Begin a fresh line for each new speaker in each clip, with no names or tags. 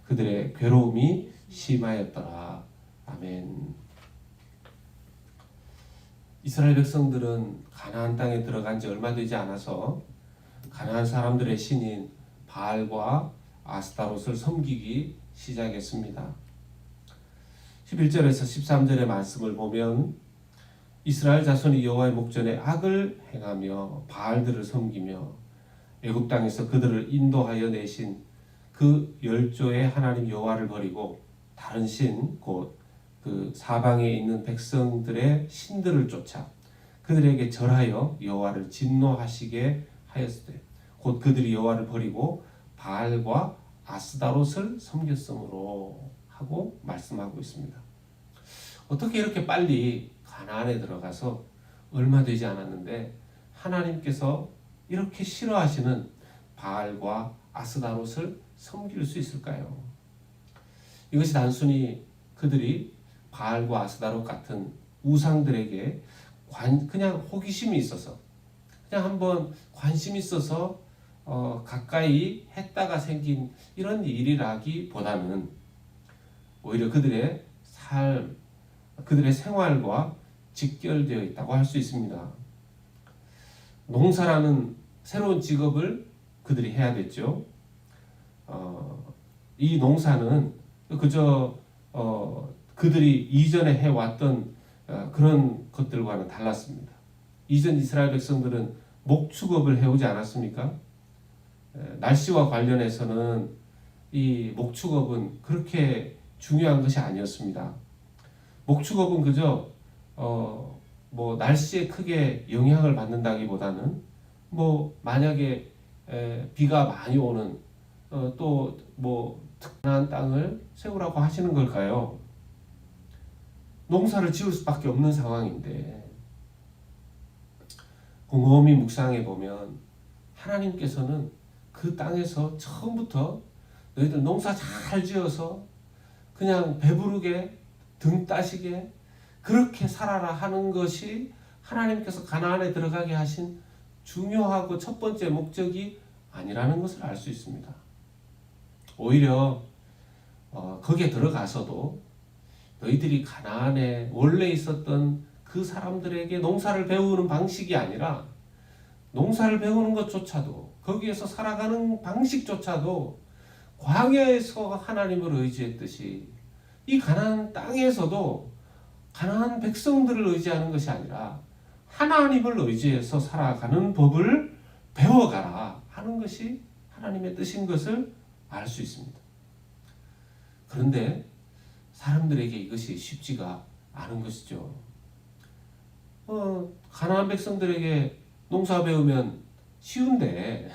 그들의 괴로움이 심하였더라. 아멘. 이스라엘 백성들은 가나안 땅에 들어간 지 얼마 되지 않아서 가나안 사람들의 신인 바알과 아스타롯을 섬기기 시작했습니다. 11절에서 13절의 말씀을 보면 이스라엘 자손이 여호와의 목전에 악을 행하며 바알들을 섬기며 애굽 땅에서 그들을 인도하여 내신 그 열조의 하나님 여호와를 버리고 다른 신 곧 그 사방에 있는 백성들의 신들을 쫓아 그들에게 절하여 여호와를 진노하시게 하였을 때 곧 그들이 여호와를 버리고 바알과 아스다롯을 섬겼으므로 하고 말씀하고 있습니다. 어떻게 이렇게 빨리 가나안에 들어가서 얼마 되지 않았는데 하나님께서 이렇게 싫어하시는 바알과 아스다롯을 섬길 수 있을까요? 이것이 단순히 그들이 바알과 아스다롯 같은 우상들에게 그냥 호기심이 있어서 그냥 한번 관심이 있어서 가까이 했다가 생긴 이런 일이라기보다는 오히려 그들의 삶, 그들의 생활과 직결되어 있다고 할 수 있습니다. 농사라는 새로운 직업을 그들이 해야 됐죠. 이 농사는 그저 그들이 이전에 해왔던 그런 것들과는 달랐습니다. 이전 이스라엘 백성들은 목축업을 해오지 않았습니까? 날씨와 관련해서는 이 목축업은 그렇게 중요한 것이 아니었습니다. 목축업은 그저 뭐 날씨에 크게 영향을 받는다기보다는 뭐 만약에 비가 많이 오는 또 뭐 특별한 땅을 세우라고 하시는 걸까요? 농사를 지을 수밖에 없는 상황인데 곰곰이 묵상해 보면 하나님께서는 그 땅에서 처음부터 너희들 농사 잘 지어서 그냥 배부르게 등 따시게 그렇게 살아라 하는 것이 하나님께서 가나안에 들어가게 하신 중요하고 첫 번째 목적이 아니라는 것을 알 수 있습니다. 오히려 거기에 들어가서도 너희들이 가나안에 원래 있었던 그 사람들에게 농사를 배우는 방식이 아니라 농사를 배우는 것조차도 거기에서 살아가는 방식조차도 광야에서 하나님을 의지했듯이 이 가나안 땅에서도 가나안 백성들을 의지하는 것이 아니라 하나님을 의지해서 살아가는 법을 배워가라 하는 것이 하나님의 뜻인 것을 알 수 있습니다. 그런데 사람들에게 이것이 쉽지가 않은 것이죠. 가나안 백성들에게 농사 배우면 쉬운데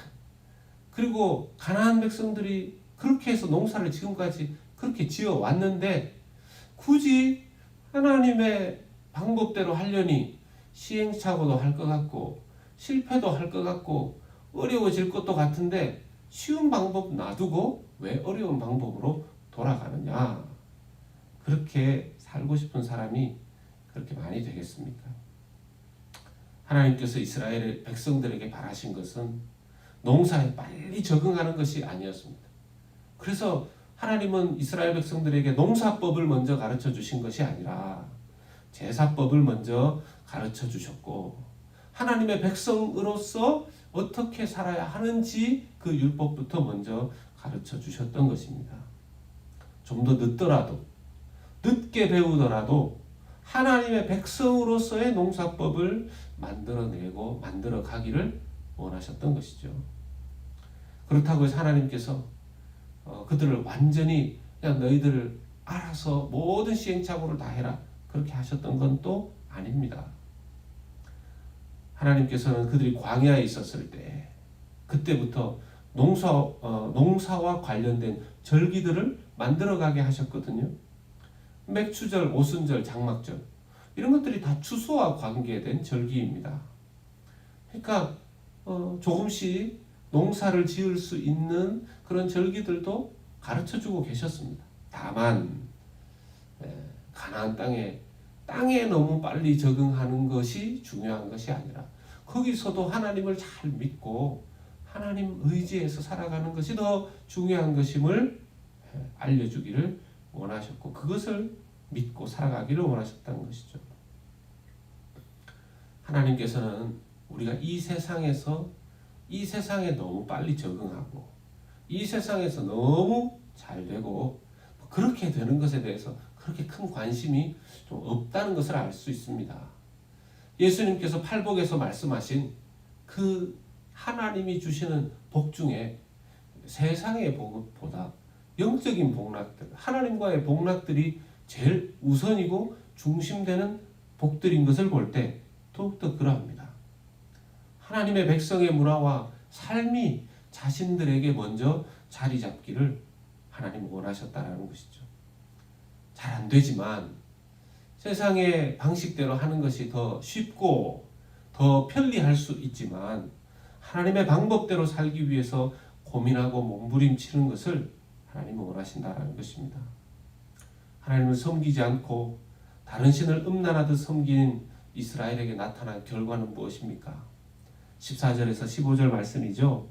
그리고 가나안 백성들이 그렇게 해서 농사를 지금까지 그렇게 지어 왔는데 굳이 하나님의 방법대로 하려니 시행착오도 할 것 같고 실패도 할 것 같고 어려워질 것도 같은데 쉬운 방법 놔두고 왜 어려운 방법으로 돌아가느냐? 그렇게 살고 싶은 사람이 그렇게 많이 되겠습니까? 하나님께서 이스라엘 백성들에게 바라신 것은 농사에 빨리 적응하는 것이 아니었습니다. 그래서 하나님은 이스라엘 백성들에게 농사법을 먼저 가르쳐 주신 것이 아니라 제사법을 먼저 가르쳐 주셨고 하나님의 백성으로서 어떻게 살아야 하는지 그 율법부터 먼저 가르쳐 주셨던 것입니다. 좀 더 늦게 배우더라도 하나님의 백성으로서의 농사법을 만들어내고 만들어 가기를 원하셨던 것이죠. 그렇다고 해서 하나님께서 그들을 완전히 그냥 너희들 알아서 모든 시행착오를 다 해라 그렇게 하셨던 건 또 아닙니다. 하나님께서는 그들이 광야에 있었을 때 그때부터 농사와 관련된 절기들을 만들어가게 하셨거든요. 맥추절, 오순절, 장막절 이런 것들이 다 추수와 관계된 절기입니다. 그러니까 조금씩 농사를 지을 수 있는 그런 절기들도 가르쳐주고 계셨습니다. 다만 가나안 땅에 너무 빨리 적응하는 것이 중요한 것이 아니라 거기서도 하나님을 잘 믿고 하나님 의지해서 살아가는 것이 더 중요한 것임을 알려주기를 원하셨고 그것을 믿고 살아가기를 원하셨다는 것이죠. 하나님께서는 우리가 이 세상에 너무 빨리 적응하고 이 세상에서 너무 잘 되고 그렇게 되는 것에 대해서 그렇게 큰 관심이 좀 없다는 것을 알 수 있습니다. 예수님께서 팔복에서 말씀하신 그 하나님이 주시는 복 중에 세상의 복보다 영적인 복락들, 하나님과의 복락들이 제일 우선이고 중심되는 복들인 것을 볼 때 더욱더 그러합니다. 하나님의 백성의 문화와 삶이 자신들에게 먼저 자리 잡기를 하나님은 원하셨다는 것이죠. 잘 안 되지만 세상의 방식대로 하는 것이 더 쉽고 더 편리할 수 있지만 하나님의 방법대로 살기 위해서 고민하고 몸부림치는 것을 하나님은 원하신다는 것입니다. 하나님을 섬기지 않고 다른 신을 음란하듯 섬긴 이스라엘에게 나타난 결과는 무엇입니까? 14절에서 15절 말씀이죠.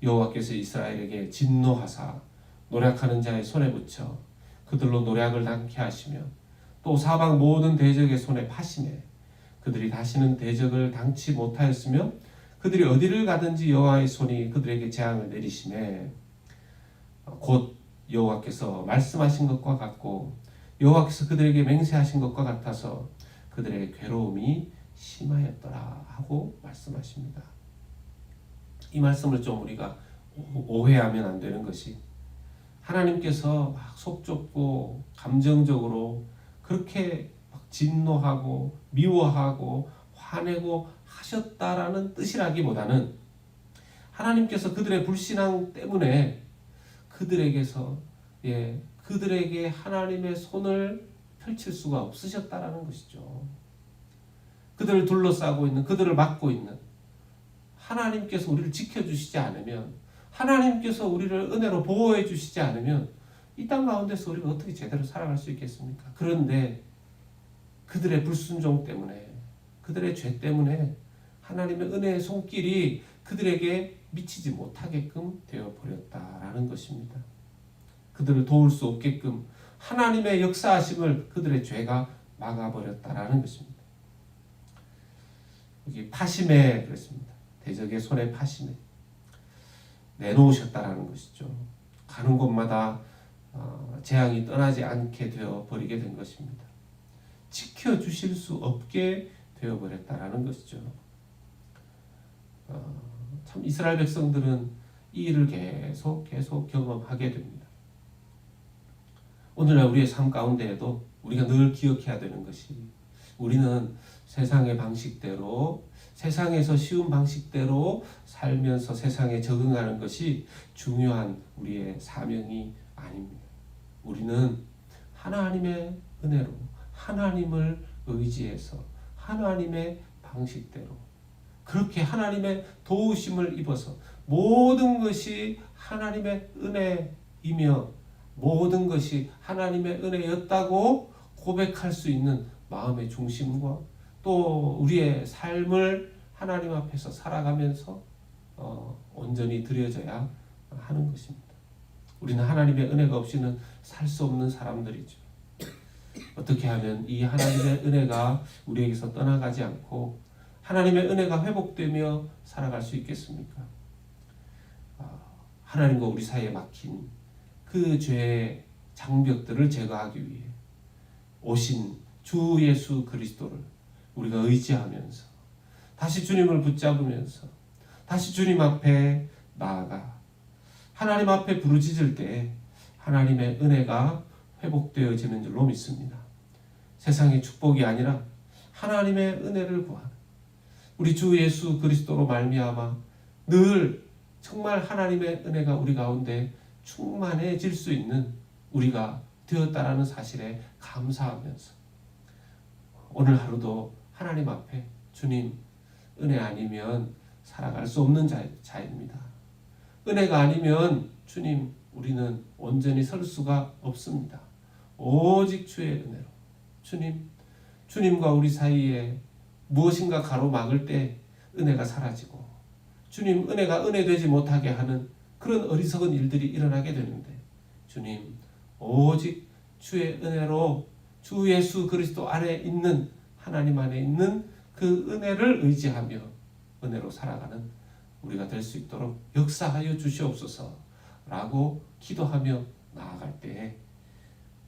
여호와께서 이스라엘에게 진노하사 노략하는 자의 손에 붙여 그들로 노략을 당케 하시며 또 사방 모든 대적의 손에 파시매 그들이 다시는 대적을 당치 못하였으며 그들이 어디를 가든지 여호와의 손이 그들에게 재앙을 내리시매 곧 여호와께서 말씀하신 것과 같고 여호와께서 그들에게 맹세하신 것과 같아서 그들의 괴로움이 심하였더라 하고 말씀하십니다. 이 말씀을 좀 우리가 오해하면 안 되는 것이 하나님께서 막 속 좁고 감정적으로 그렇게 막 진노하고 미워하고 화내고 하셨다라는 뜻이라기보다는 하나님께서 그들의 불신앙 때문에 그들에게 하나님의 손을 펼칠 수가 없으셨다라는 것이죠. 그들을 둘러싸고 있는, 그들을 막고 있는 하나님께서 우리를 지켜주시지 않으면, 하나님께서 우리를 은혜로 보호해 주시지 않으면 이 땅 가운데서 우리가 어떻게 제대로 살아갈 수 있겠습니까? 그런데 그들의 불순종 때문에, 그들의 죄 때문에 하나님의 은혜의 손길이 그들에게 미치지 못하게끔 되어버렸다라는 것입니다. 그들을 도울 수 없게끔 하나님의 역사하심을 그들의 죄가 막아버렸다라는 것입니다. 여기 파심에 그랬습니다. 대적의 손에 파심에 내놓으셨다라는 것이죠. 가는 곳마다 재앙이 떠나지 않게 되어버리게 된 것입니다. 지켜주실 수 없게 되어버렸다라는 것이죠. 참 이스라엘 백성들은 이 일을 계속 경험하게 됩니다. 오늘날 우리의 삶 가운데에도 우리가 늘 기억해야 되는 것이 우리는 세상의 방식대로 세상에서 쉬운 방식대로 살면서 세상에 적응하는 것이 중요한 우리의 사명이 아닙니다. 우리는 하나님의 은혜로 하나님을 의지해서 하나님의 방식대로 그렇게 하나님의 도우심을 입어서 모든 것이 하나님의 은혜이며 모든 것이 하나님의 은혜였다고 고백할 수 있는 마음의 중심과 또 우리의 삶을 하나님 앞에서 살아가면서 온전히 드려져야 하는 것입니다. 우리는 하나님의 은혜가 없이는 살 수 없는 사람들이죠. 어떻게 하면 이 하나님의 은혜가 우리에게서 떠나가지 않고 하나님의 은혜가 회복되며 살아갈 수 있겠습니까? 하나님과 우리 사이에 막힌 그 죄의 장벽들을 제거하기 위해 오신 주 예수 그리스도를 우리가 의지하면서 다시 주님을 붙잡으면서 다시 주님 앞에 나아가 하나님 앞에 부르짖을 때 하나님의 은혜가 회복되어지는 줄로 믿습니다. 세상의 축복이 아니라 하나님의 은혜를 구하는 우리 주 예수 그리스도로 말미암아 늘 정말 하나님의 은혜가 우리 가운데 충만해질 수 있는 우리가 되었다라는 사실에 감사하면서 오늘 하루도 하나님 앞에 주님 은혜 아니면 살아갈 수 없는 자입니다. 은혜가 아니면 주님 우리는 온전히 설 수가 없습니다. 오직 주의 은혜로 주님과 우리 사이에 무엇인가 가로막을 때 은혜가 사라지고 주님 은혜가 은혜 되지 못하게 하는 그런 어리석은 일들이 일어나게 되는데 주님 오직 주의 은혜로 주 예수 그리스도 안에 있는 하나님 안에 있는 그 은혜를 의지하며 은혜로 살아가는 우리가 될 수 있도록 역사하여 주시옵소서라고 기도하며 나아갈 때에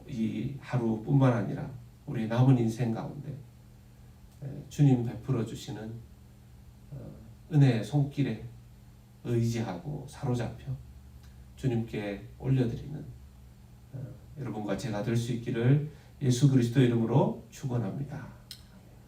이 하루뿐만 아니라 우리 남은 인생 가운데 주님 베풀어 주시는 은혜의 손길에 의지하고 사로잡혀 주님께 올려드리는 여러분과 제가 될 수 있기를 예수 그리스도 이름으로 축원합니다.